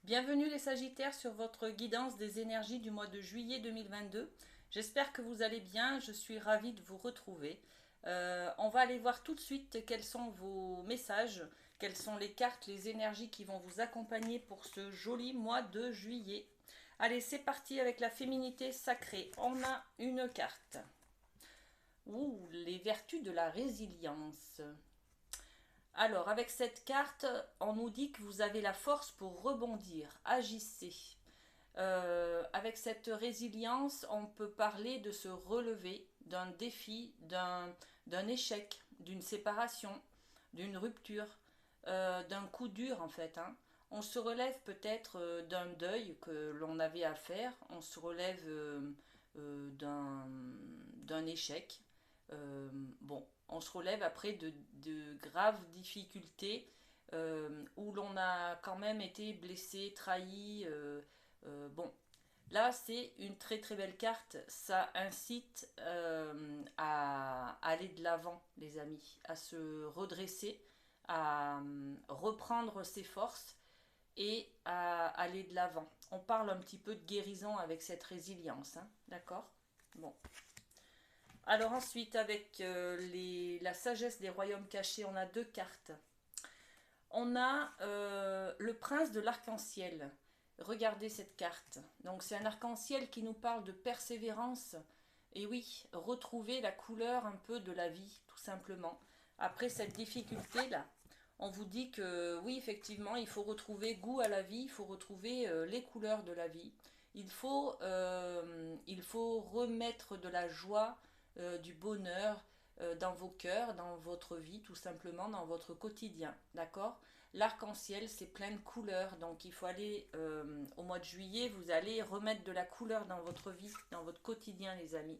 Bienvenue les Sagittaires sur votre guidance des énergies du mois de juillet 2022. J'espère que vous allez bien, je suis ravie de vous retrouver. On va aller voir tout de suite quels sont vos messages, quelles sont les cartes, les énergies qui vont vous accompagner pour ce joli mois de juillet. Allez, c'est parti avec la féminité sacrée. On a une carte. Ouh, les vertus de la résilience. Alors, avec cette carte, on nous dit que vous avez la force pour rebondir. Agissez. Avec cette résilience, on peut parler de se relever d'un défi, d'un échec, d'une séparation, d'une rupture, d'un coup dur en fait, hein. On se relève peut-être d'un deuil que l'on avait à faire, on se relève d'un échec. Bon, on se relève après de graves difficultés où l'on a quand même été blessé, trahi. Bon, là c'est une très très belle carte. Ça incite à aller de l'avant, les amis, à se redresser, à reprendre ses forces et à aller de l'avant. On parle un petit peu de guérison avec cette résilience, hein, d'accord? Bon. Alors ensuite, avec la sagesse des royaumes cachés, on a deux cartes. On a le prince de l'arc-en-ciel. Regardez cette carte. Donc c'est un arc-en-ciel qui nous parle de persévérance. Et oui, retrouver la couleur un peu de la vie, tout simplement. Après cette difficulté-là, on vous dit que oui, effectivement, il faut retrouver goût à la vie, il faut retrouver les couleurs de la vie. Il faut remettre de la joie, du bonheur dans vos cœurs, dans votre vie, tout simplement, dans votre quotidien. D'accord? L'arc-en-ciel, c'est plein de couleurs, donc il faut aller au mois de juillet, vous allez remettre de la couleur dans votre vie, dans votre quotidien, les amis.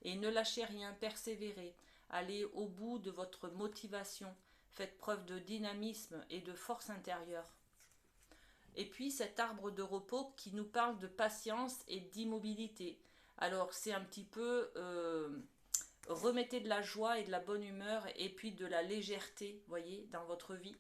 Et ne lâchez rien, persévérez, allez au bout de votre motivation, faites preuve de dynamisme et de force intérieure. Et puis cet arbre de repos qui nous parle de patience et d'immobilité. Alors c'est un petit peu remettez de la joie et de la bonne humeur et puis de la légèreté, voyez, dans votre vie.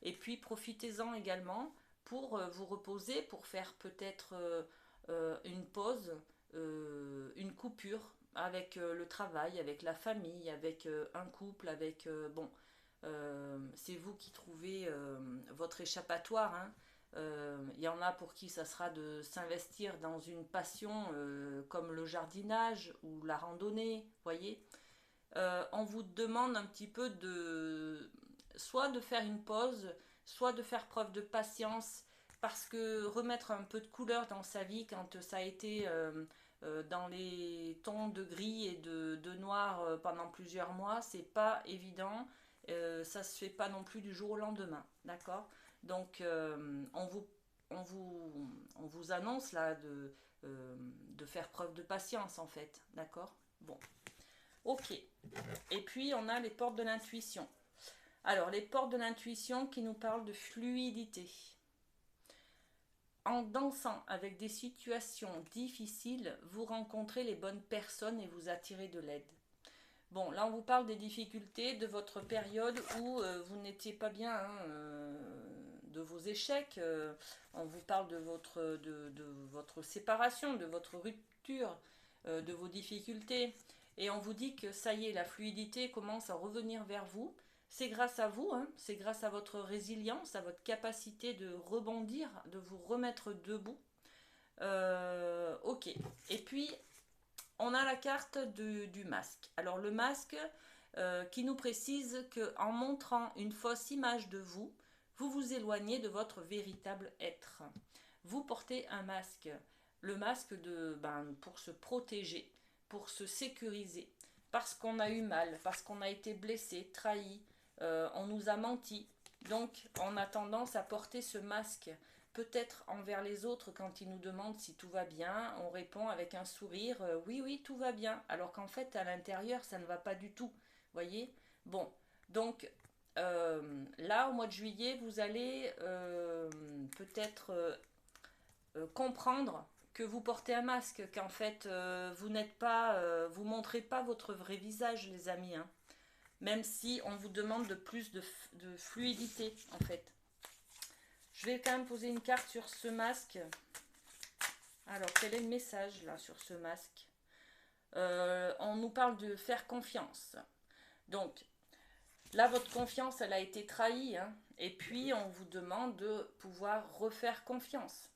Et puis profitez-en également pour vous reposer, pour faire peut-être une pause, une coupure avec le travail, avec la famille, avec un couple, avec bon, c'est vous qui trouvez votre échappatoire, hein. Y en a pour qui ça sera de s'investir dans une passion comme le jardinage ou la randonnée, voyez. On vous demande un petit peu de soit de faire une pause, soit de faire preuve de patience, parce que remettre un peu de couleur dans sa vie quand ça a été dans les tons de gris et de noir pendant plusieurs mois, c'est pas évident. Ça se fait pas non plus du jour au lendemain, d'accord? Donc on vous annonce là de faire preuve de patience en fait, d'accord? Bon, ok. Et puis on a les portes de l'intuition. Alors les portes de l'intuition qui nous parlent de fluidité. En dansant avec des situations difficiles, vous rencontrez les bonnes personnes et vous attirez de l'aide. Bon, là on vous parle des difficultés de votre période où vous n'étiez pas bien, hein, de vos échecs. On vous parle de votre séparation, de votre rupture, de vos difficultés. Et on vous dit que ça y est, la fluidité commence à revenir vers vous. C'est grâce à vous, hein, c'est grâce à votre résilience, à votre capacité de rebondir, de vous remettre debout. Ok. Et puis, on a la carte du masque. Alors le masque qui nous précise que en montrant une fausse image de vous, vous vous éloignez de votre véritable être. Vous portez un masque. Le masque pour se protéger, pour se sécuriser, parce qu'on a eu mal, parce qu'on a été blessé, trahi, on nous a menti. Donc on a tendance à porter ce masque. Peut-être envers les autres, quand ils nous demandent si tout va bien, on répond avec un sourire oui, oui, tout va bien. Alors qu'en fait, à l'intérieur, ça ne va pas du tout. Voyez. Bon, donc là, au mois de juillet, vous allez peut-être comprendre que vous portez un masque, qu'en fait, vous n'êtes pas, vous montrez pas votre vrai visage, les amis, hein. Même si on vous demande de plus de fluidité, en fait. Je vais quand même poser une carte sur ce masque. Alors, quel est le message là sur ce masque? On nous parle de faire confiance. Donc, là, votre confiance, elle a été trahie. Hein, et puis, on vous demande de pouvoir refaire confiance.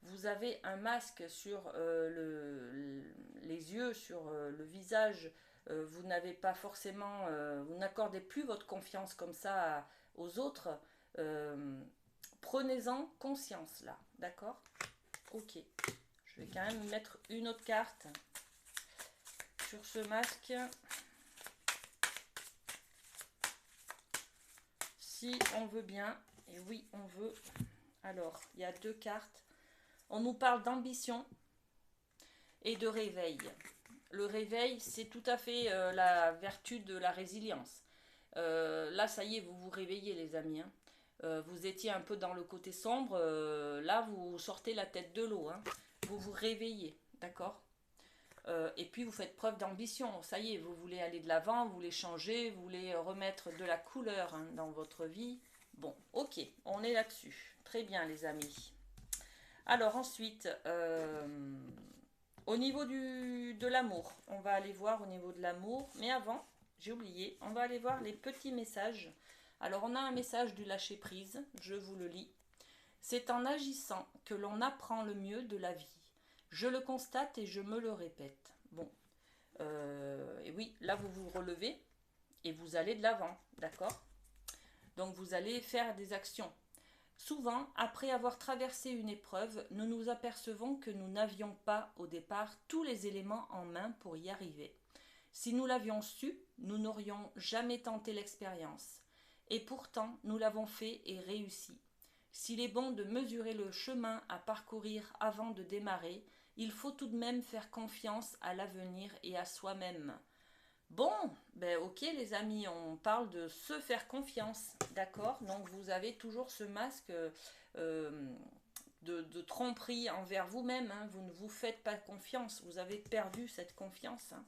Vous avez un masque sur les yeux, sur le visage. Vous n'avez pas forcément, vous n'accordez plus votre confiance comme ça aux autres. Prenez-en conscience là, d'accord? Ok. Je vais quand même mettre une autre carte sur ce masque. Si on veut bien, et oui on veut. Alors, il y a deux cartes. On nous parle d'ambition et de réveil. Le réveil, c'est tout à fait la vertu de la résilience. Là, ça y est, vous vous réveillez les amis. Hein. Vous étiez un peu dans le côté sombre. Là, vous sortez la tête de l'eau. Hein. Vous vous réveillez, d'accord? Et puis, vous faites preuve d'ambition. Ça y est, vous voulez aller de l'avant, vous voulez changer, vous voulez remettre de la couleur hein, dans votre vie. Bon, ok, on est là-dessus. Très bien, les amis. Alors ensuite, au niveau de l'amour, on va aller voir au niveau de l'amour. Mais avant, j'ai oublié, on va aller voir les petits messages. Alors on a un message du lâcher-prise, je vous le lis. C'est en agissant que l'on apprend le mieux de la vie. Je le constate et je me le répète. Bon, et oui, là vous vous relevez et vous allez de l'avant, d'accord? Donc vous allez faire des actions. Souvent, après avoir traversé une épreuve, nous nous apercevons que nous n'avions pas, au départ, tous les éléments en main pour y arriver. Si nous l'avions su, nous n'aurions jamais tenté l'expérience. Et pourtant, nous l'avons fait et réussi. S'il est bon de mesurer le chemin à parcourir avant de démarrer, il faut tout de même faire confiance à l'avenir et à soi-même. Bon, ben ok les amis, on parle de se faire confiance, d'accord? Donc vous avez toujours ce masque de tromperie envers vous-même, hein. Vous ne vous faites pas confiance, vous avez perdu cette confiance. Hein.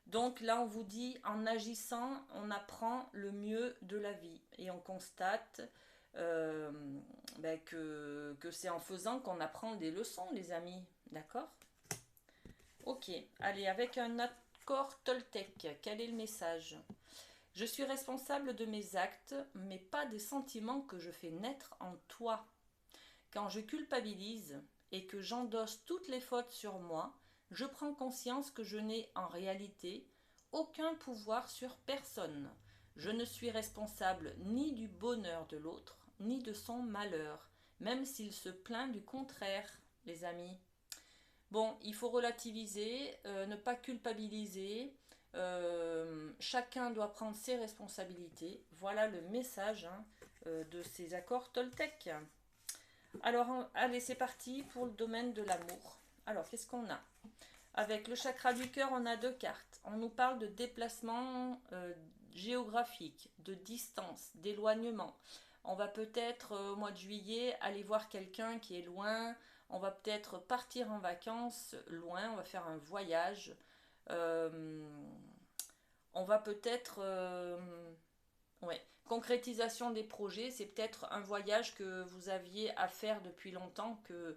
Donc là on vous dit, en agissant, on apprend le mieux de la vie et on constate euh, que c'est en faisant qu'on apprend des leçons les amis, d'accord? Ok, allez, avec un accord Toltec, quel est le message? Je suis responsable de mes actes, mais pas des sentiments que je fais naître en toi. Quand je culpabilise et que j'endosse toutes les fautes sur moi, je prends conscience que je n'ai en réalité aucun pouvoir sur personne. Je ne suis responsable ni du bonheur de l'autre, ni de son malheur, même s'il se plaint du contraire, les amis. Bon, il faut relativiser, ne pas culpabiliser. Chacun doit prendre ses responsabilités. Voilà le message hein, de ces accords Toltec. Alors, allez, c'est parti pour le domaine de l'amour. Alors, qu'est-ce qu'on a? Avec le chakra du cœur, on a deux cartes. On nous parle de déplacement géographique, de distance, d'éloignement. On va peut-être au mois de juillet aller voir quelqu'un qui est loin. On va peut-être partir en vacances loin. On va faire un voyage. Euh, on va peut-être ouais. Concrétisation des projets, c'est peut-être un voyage que vous aviez à faire depuis longtemps, que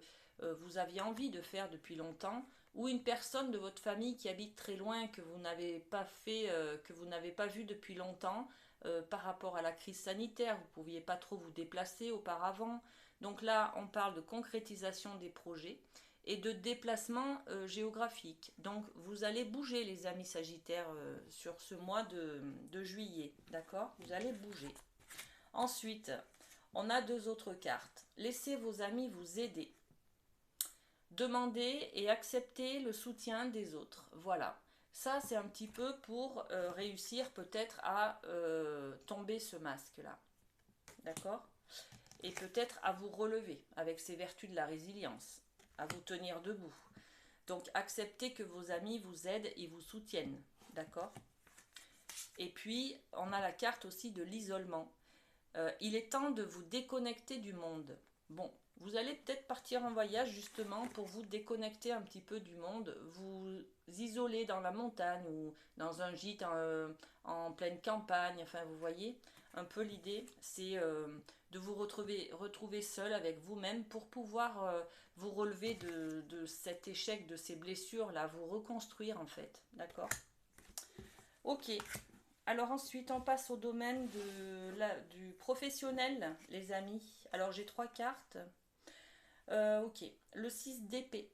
vous aviez envie de faire depuis longtemps, ou une personne de votre famille qui habite très loin, que vous n'avez pas fait, que vous n'avez pas vu depuis longtemps, par rapport à la crise sanitaire, vous ne pouviez pas trop vous déplacer auparavant. Donc là, on parle de concrétisation des projets et de déplacement géographique. Donc vous allez bouger les amis sagittaires sur ce mois de juillet, d'accord? Vous allez bouger. Ensuite, on a deux autres cartes. Laissez vos amis vous aider. Demandez et acceptez le soutien des autres. Voilà. Ça, c'est un petit peu pour réussir peut-être à tomber ce masque-là. D'accord? Et peut-être à vous relever avec ces vertus de la résilience, à vous tenir debout. Donc acceptez que vos amis vous aident et vous soutiennent, d'accord? Et puis on a la carte aussi de l'isolement. Il est temps de vous déconnecter du monde. Bon, vous allez peut-être partir en voyage justement pour vous déconnecter un petit peu du monde, vous isoler dans la montagne ou dans un gîte en pleine campagne, enfin vous voyez, Un peu l'idée, c'est de vous retrouver seul avec vous-même pour pouvoir vous relever de cet échec, de ces blessures-là, vous reconstruire en fait. D'accord? Ok. Alors ensuite, on passe au domaine du professionnel, les amis. Alors j'ai trois cartes. Ok. Le 6 d'épée.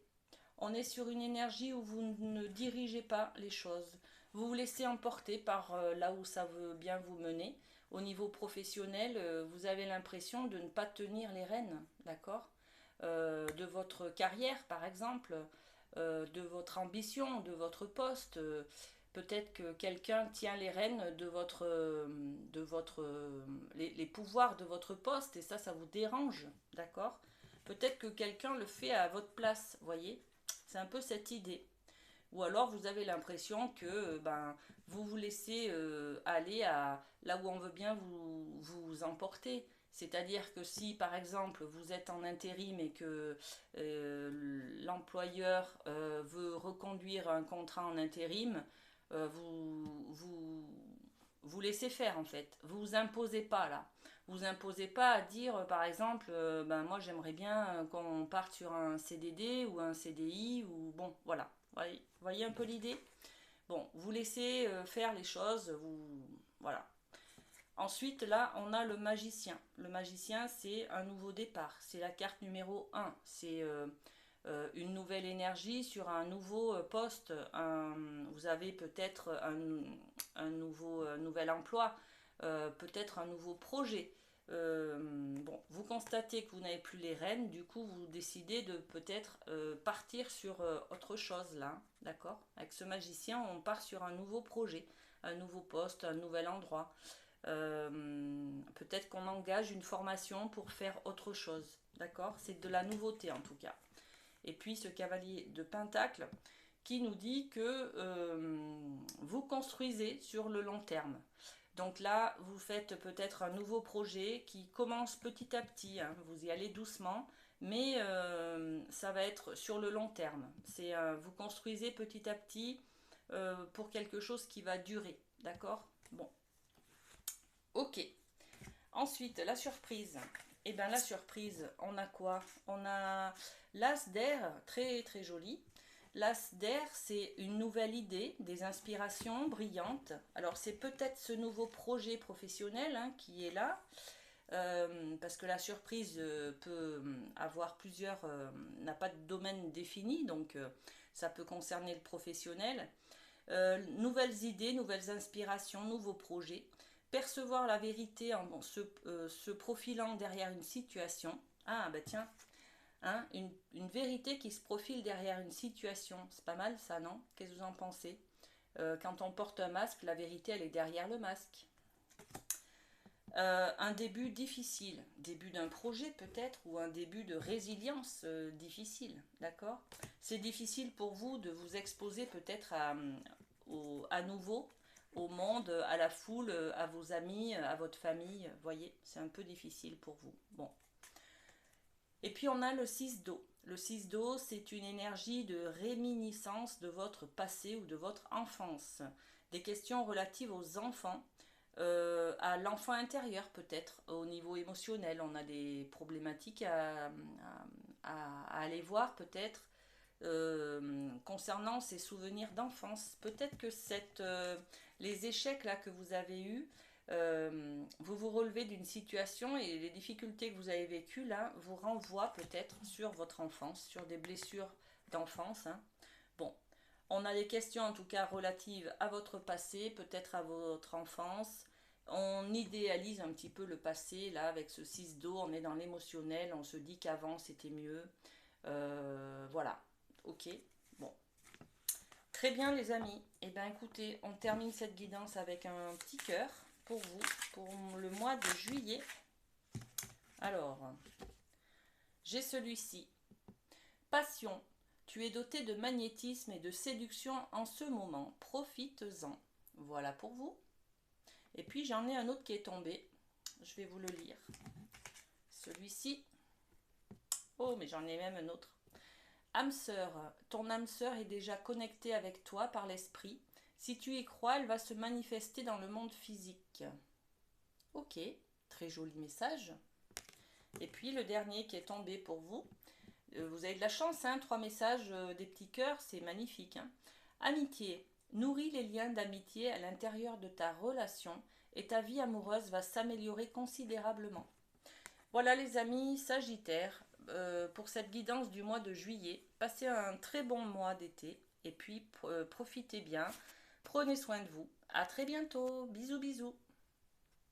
On est sur une énergie où vous ne dirigez pas les choses. Vous vous laissez emporter par là où ça veut bien vous mener. Au niveau professionnel, vous avez l'impression de ne pas tenir les rênes, d'accord? De votre carrière, par exemple, de votre ambition, de votre poste. Peut-être que quelqu'un tient les rênes les pouvoirs de votre poste et ça vous dérange, d'accord? Peut-être que quelqu'un le fait à votre place, voyez? C'est un peu cette idée. Ou alors vous avez l'impression que vous vous laissez aller à là où on veut bien vous emporter. C'est-à-dire que si par exemple vous êtes en intérim et que l'employeur veut reconduire un contrat en intérim, vous laissez faire en fait. Vous vous imposez pas là. Vous imposez pas à dire par exemple moi j'aimerais bien qu'on parte sur un CDD ou un CDI ou bon voilà. Voyez un peu l'idée. Bon, vous laissez faire les choses, voilà. Ensuite, là, on a le magicien. Le magicien, c'est un nouveau départ. C'est la carte numéro un. C'est une nouvelle énergie sur un nouveau poste. Vous avez peut-être un nouvel emploi, peut-être un nouveau projet. Bon, vous constatez que vous n'avez plus les rênes, du coup vous décidez de peut-être partir sur autre chose là, d'accord? Avec ce magicien, on part sur un nouveau projet, un nouveau poste, un nouvel endroit. Peut-être qu'on engage une formation pour faire autre chose, d'accord? C'est de la nouveauté en tout cas. Et puis ce cavalier de Pentacle qui nous dit que vous construisez sur le long terme. Donc là, vous faites peut-être un nouveau projet qui commence petit à petit, hein, vous y allez doucement, mais ça va être sur le long terme. Vous construisez petit à petit pour quelque chose qui va durer, d'accord? Bon, ok. Ensuite, la surprise. Eh bien, la surprise, on a quoi? On a l'as d'air, très très joli. L'as d'air, c'est une nouvelle idée, des inspirations brillantes. Alors, c'est peut-être ce nouveau projet professionnel hein, qui est là, parce que la surprise peut avoir n'a pas de domaine défini, donc ça peut concerner le professionnel. Nouvelles idées, nouvelles inspirations, nouveaux projets. Percevoir la vérité en se profilant derrière une situation. Ah, bah tiens, hein, une vérité qui se profile derrière une situation. C'est pas mal ça, non? Qu'est-ce que vous en pensez? Quand on porte un masque, la vérité, elle est derrière le masque. Un début difficile, début d'un projet peut-être, ou un début de résilience difficile, d'accord? C'est difficile pour vous de vous exposer peut-être à nouveau au monde, à la foule, à vos amis, à votre famille, voyez, c'est un peu difficile pour vous. Bon. Et puis on a le 6 d'eau. Le 6 d'eau, c'est une énergie de réminiscence de votre passé ou de votre enfance. Des questions relatives aux enfants, à l'enfant intérieur peut-être, au niveau émotionnel. On a des problématiques à aller voir peut-être concernant ces souvenirs d'enfance. Peut-être que les échecs là que vous avez eus, vous vous relevez d'une situation et les difficultés que vous avez vécues là vous renvoient peut-être sur votre enfance, sur des blessures d'enfance. Hein. Bon, on a des questions en tout cas relatives à votre passé, peut-être à votre enfance. On idéalise un petit peu le passé, là, avec ce 6 d'eau, on est dans l'émotionnel, on se dit qu'avant c'était mieux. Voilà, ok, bon. Très bien les amis, et bien écoutez, on termine cette guidance avec un petit cœur pour vous, pour le mois de juillet. Alors, j'ai celui-ci. Passion, tu es doté de magnétisme et de séduction en ce moment, profites-en. Voilà pour vous. Et puis j'en ai un autre qui est tombé. Je vais vous le lire. Celui-ci. Oh, mais j'en ai même un autre. Âme sœur, ton âme sœur est déjà connectée avec toi par l'esprit. Si tu y crois, elle va se manifester dans le monde physique. Ok, très joli message. Et puis le dernier qui est tombé pour vous. Vous avez de la chance, hein, 3 messages, des petits cœurs, c'est magnifique, hein. Amitié. Nourris les liens d'amitié à l'intérieur de ta relation et ta vie amoureuse va s'améliorer considérablement. Voilà les amis Sagittaires, pour cette guidance du mois de juillet. Passez un très bon mois d'été et puis profitez bien. Prenez soin de vous. À très bientôt. Bisous bisous.